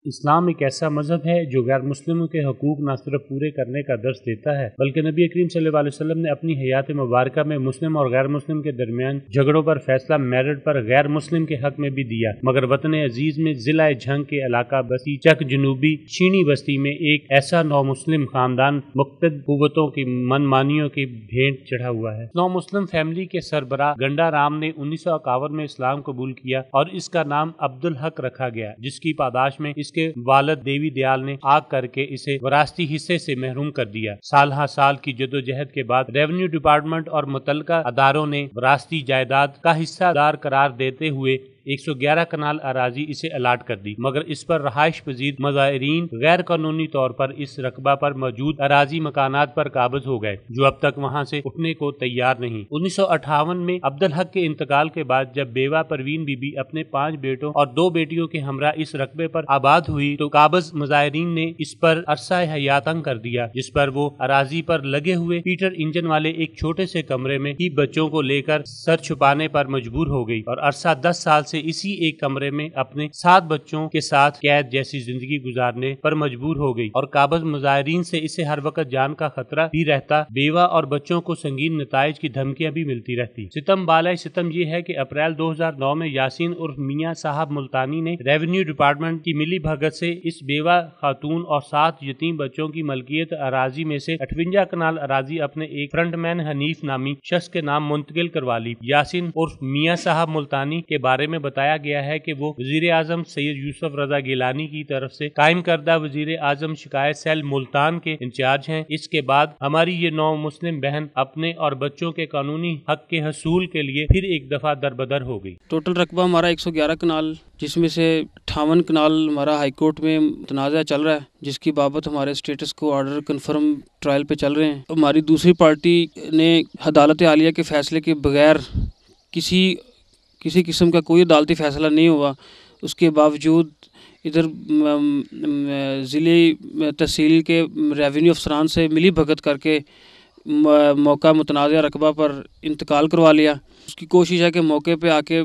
اسلام ایک ایسا مذہب ہے جو غیر مسلموں کے حقوق نہ صرف پورے کرنے کا درس دیتا ہے بلکہ نبی کریم صلی اللہ علیہ وسلم نے اپنی حیات مبارکہ میں مسلم اور غیر مسلم کے درمیان جھگڑوں پر فیصلہ میرٹ پر غیر مسلم کے حق میں بھی دیا۔ مگر وطن عزیز میں ضلع جھنگ کے علاقہ بستی چک جنوبی چینی بستی میں ایک ایسا نو مسلم خاندان مختلف قوتوں کی من مانیوں کی بھینٹ چڑھا ہوا ہے۔ نو مسلم فیملی کے سربراہ گنڈا رام نے 1951 میں اسلام قبول کیا اور اس کا نام عبدالحق رکھا گیا، جس کی پاداش میں اس کے والد دیوی دیال نے آگ کر کے اسے وراثتی حصے سے محروم کر دیا۔ سال ہر سال کی جدوجہد کے بعد ریونیو ڈپارٹمنٹ اور متعلقہ اداروں نے وراثتی جائیداد کا حصہ دار قرار دیتے ہوئے 111 کنال اراضی اسے الاٹ کر دی، مگر اس پر رہائش پذیر مظاہرین غیر قانونی طور پر اس رقبہ پر موجود اراضی مکانات پر قابض ہو گئے، جو اب تک وہاں سے اٹھنے کو تیار نہیں۔ 1958 میں عبدالحق کے انتقال کے بعد جب بیوہ پروین بی بی اپنے 5 بیٹوں اور 2 بیٹیوں کے ہمراہ اس رقبے پر آباد ہوئی تو قابض مظاہرین نے اس پر عرصہ حیات تنگ کر دیا، جس پر وہ اراضی پر لگے ہوئے پیٹر انجن والے ایک چھوٹے سے کمرے میں ہی بچوں کو لے کر سر چھپانے پر مجبور ہو گئی اور عرصہ 10 سال سے اسی ایک کمرے میں اپنے 7 بچوں کے ساتھ قید جیسی زندگی گزارنے پر مجبور ہو گئی اور قابض مظاہرین سے اسے ہر وقت جان کا خطرہ بھی رہتا، بیوہ اور بچوں کو سنگین نتائج کی دھمکیاں بھی ملتی رہتی۔ ستم بالائے ستم یہ ہے کہ اپریل 2009 میں یاسین عرف میاں صاحب ملتانی نے ریونیو ڈپارٹمنٹ کی ملی بھگت سے اس بیوہ خاتون اور 7 یتیم بچوں کی ملکیت اراضی میں سے 58 کنال اراضی اپنے ایک فرنٹ مین حنیف نامی شخص کے نام منتقل کروا لی۔ یاسین عرف میاں صاحب ملتانی کے بارے میں بتایا گیا ہے کہ وہ وزیر اعظم سید یوسف رضا گیلانی کی طرف سے قائم کردہ وزیر اعظم شکایت سیل ملتان کے انچارج ہیں۔ اس کے بعد ہماری یہ 9 مسلم بہن اپنے اور بچوں کے قانونی حق کے حصول کے لیے پھر ایک دفعہ دربدر ہو گئی۔ ٹوٹل رقبہ ہمارا 111 کنال، جس میں سے 58 کنال ہمارا ہائی کورٹ میں تنازع چل رہا ہے، جس کی بابت ہمارے اسٹیٹس کو آرڈر کنفرم ٹرائل پہ چل رہے ہیں۔ ہماری دوسری پارٹی نے عدالت عالیہ کے فیصلے کے بغیر کسی قسم کا کوئی عدالتی فیصلہ نہیں ہوا، اس کے باوجود ادھر ضلعی تحصیل کے ریونیو افسران سے ملی بھگت کر کے موقع متنازع رقبہ پر انتقال کروا لیا۔ اس کی کوشش ہے کہ موقع پہ آ کے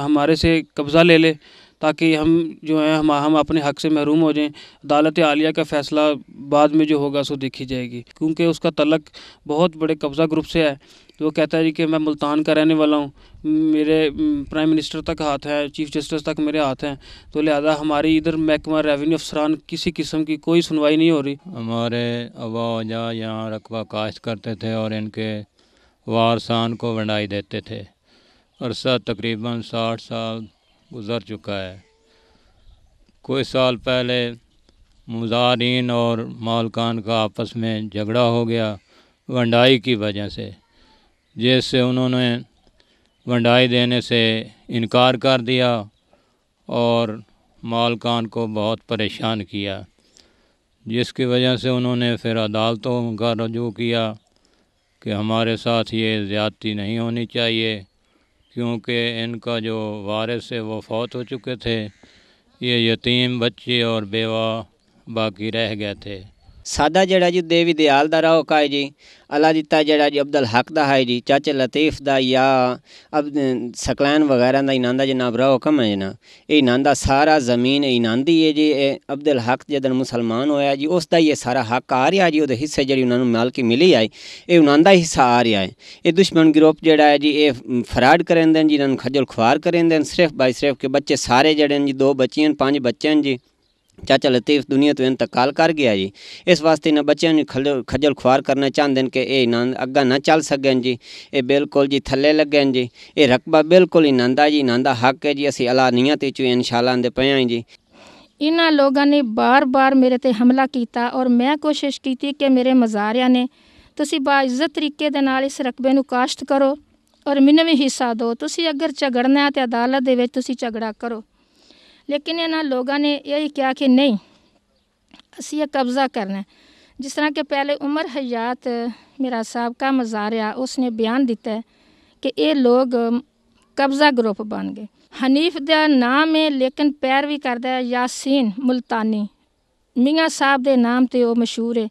ہمارے سے قبضہ لے لے تاکہ ہم جو ہیں ہم اپنے حق سے محروم ہو جائیں۔ عدالت عالیہ کا فیصلہ بعد میں جو ہوگا سو دیکھی جائے گی، کیونکہ اس کا تعلق بہت بڑے قبضہ گروپ سے ہے۔ تو وہ کہتا ہے جی کہ میں ملتان کا رہنے والا ہوں، میرے پرائم منسٹر تک ہاتھ ہیں، چیف جسٹس تک میرے ہاتھ ہیں، تو لہذا ہماری ادھر محکمہ ریونیو افسران کسی قسم کی کوئی سنوائی نہیں ہو رہی۔ ہمارے ابا اجا یہاں رقبہ کاشت کرتے تھے اور ان کے وارثان کو ونڈائی دیتے تھے۔ عرصہ تقریباً 60 سال گزر چکا ہے۔ کوئی سال پہلے مظاہرین اور مالکان کا آپس میں جھگڑا ہو گیا ونڈائی کی وجہ سے، جس سے انہوں نے ونڈائی دینے سے انکار کر دیا اور مالکان کو بہت پریشان کیا، جس کی وجہ سے انہوں نے پھر عدالتوں کا رجوع کیا کہ ہمارے ساتھ یہ زیادتی نہیں ہونی چاہیے، کیونکہ ان کا جو وارث ہے وہ فوت ہو چکے تھے، یہ یتیم بچے اور بیوہ باقی رہ گئے تھے۔ سادہ جڑا جی دیوی دیال دا راہو کا ہے جی، اللہ دیتا جڑا جی عبدالحق دا ہے جی، چاچے لطیف دا یا اب سکلین وغیرہ دا انہاں دا جناب راہو کم ہے جناب، انہاں دا سارا زمین انہاں دی ہے جی۔ عبدالحق جدن مسلمان ہویا جی اس دا یہ سارا حق آ رہا جی، وہ حصے جڑی انہوں نے مالکی ملی آئی اے انہاں دا حصہ آ رہا ہے۔ یہ دشمن گروپ جڑا ہے جی اے فراڈ کریں دیں جی، انہوں کھجل کھوار کریں دیں صرف بائی صرف کہ بچے سارے جڑے جی 2 بچیاں 5 بچے ہیں جی، چاچا لطیف دنیا تو انتقال کر گیا جی، اس واسطے نہ بچوں نے کھجل خوار کرنا چاہتے ہیں کہ اے اگا نہ چل سکیں جی، اے بالکل جی تھلے لگیں جی، اے رقبہ بالکل انہاں جی، انہاں دا حق ہے جی، اسی علانیت وچ انشاءاللہ اندے پے ہیں جی۔ انہاں لوگاں نے بار بار میرے تے حملہ کیتا اور میں کوشش کیتی کہ میرے مزاریاں نے تسی باعزت طریقے دے نال اس رقبے نو کاشت کرو اور مینوں وی حصہ دو، تسی اگر جھگڑنا ہے تے عدالت دے وچ تسی جھگڑا کرو، لیکن انہاں لوگاں نے یہی کہا کہ نہیں اسی یہ قبضہ کرنا ہے۔ جس طرح کہ پہلے عمر حیات میرا سابقہ مزاریا اس نے بیان دیتا ہے کہ یہ لوگ قبضہ گروپ بن گئے۔ حنیف دا نام ہے لیکن پیروی کردا ہے یاسین ملتانی، میاں صاحب دے نام تے وہ مشہور ہے۔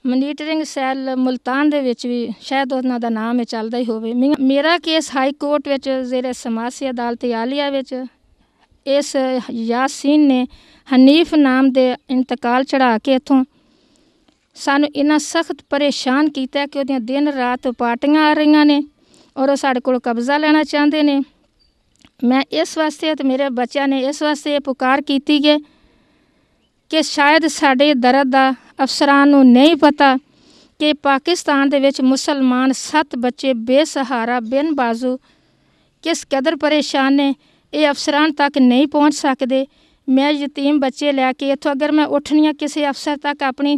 منیٹرنگ سیل ملتان دے وچ بھی شاید انہاں دا نام ہے چلدا ہی ہووے۔ میرا کیس ہائی کورٹ وچ زیر سماسی عدالت عالیہ وچ ਇਸ ਯਾਸੀਨ ਨੇ ਹਨੀਫ ਨਾਮ ਦੇ ਇੰਤਕਾਲ ਚੜਾ ਕੇ ਇੱਥੋਂ ਸਾਨੂੰ ਇੰਨਾ ਸਖਤ ਪਰੇਸ਼ਾਨ ਕੀਤਾ ਕਿ ਉਹਦੀਆਂ ਦਿਨ ਰਾਤ ਪਾਰਟੀਆਂ ਆ ਰਹੀਆਂ ਨੇ ਔਰ ਉਹ ਸਾਡੇ ਕੋਲ ਕਬਜ਼ਾ ਲੈਣਾ ਚਾਹੁੰਦੇ ਨੇ। ਮੈਂ ਇਸ ਵਾਸਤੇ ਤੇ ਮੇਰੇ ਬੱਚਿਆਂ ਨੇ ਇਸ ਵਾਸਤੇ ਇਹ ਪੁਕਾਰ ਕੀਤੀ ਕਿ ਸ਼ਾਇਦ ਸਾਡੇ ਦਰਦ ਦਾ ਅਫਸਰਾਂ ਨੂੰ ਨਹੀਂ ਪਤਾ ਕਿ ਪਾਕਿਸਤਾਨ ਦੇ ਵਿੱਚ ਮੁਸਲਮਾਨ 7 ਬੱਚੇ ਬੇਸਹਾਰਾ ਬਿਨ ਬਾਜ਼ੂ ਕਿਸ ਕਦਰ ਪਰੇਸ਼ਾਨ ਨੇ, ਇਹ ਅਫਸਰਾਂ ਤੱਕ ਨਹੀਂ ਪਹੁੰਚ ਸਕਦੇ। ਮੈਂ ਯਤੀਮ ਬੱਚੇ ਲੈ ਕੇ ਇੱਥੋਂ ਅਗਰ ਮੈਂ ਉੱਠਣੀ ਹਾਂ ਕਿਸੇ ਅਫਸਰ ਤੱਕ ਆਪਣੀ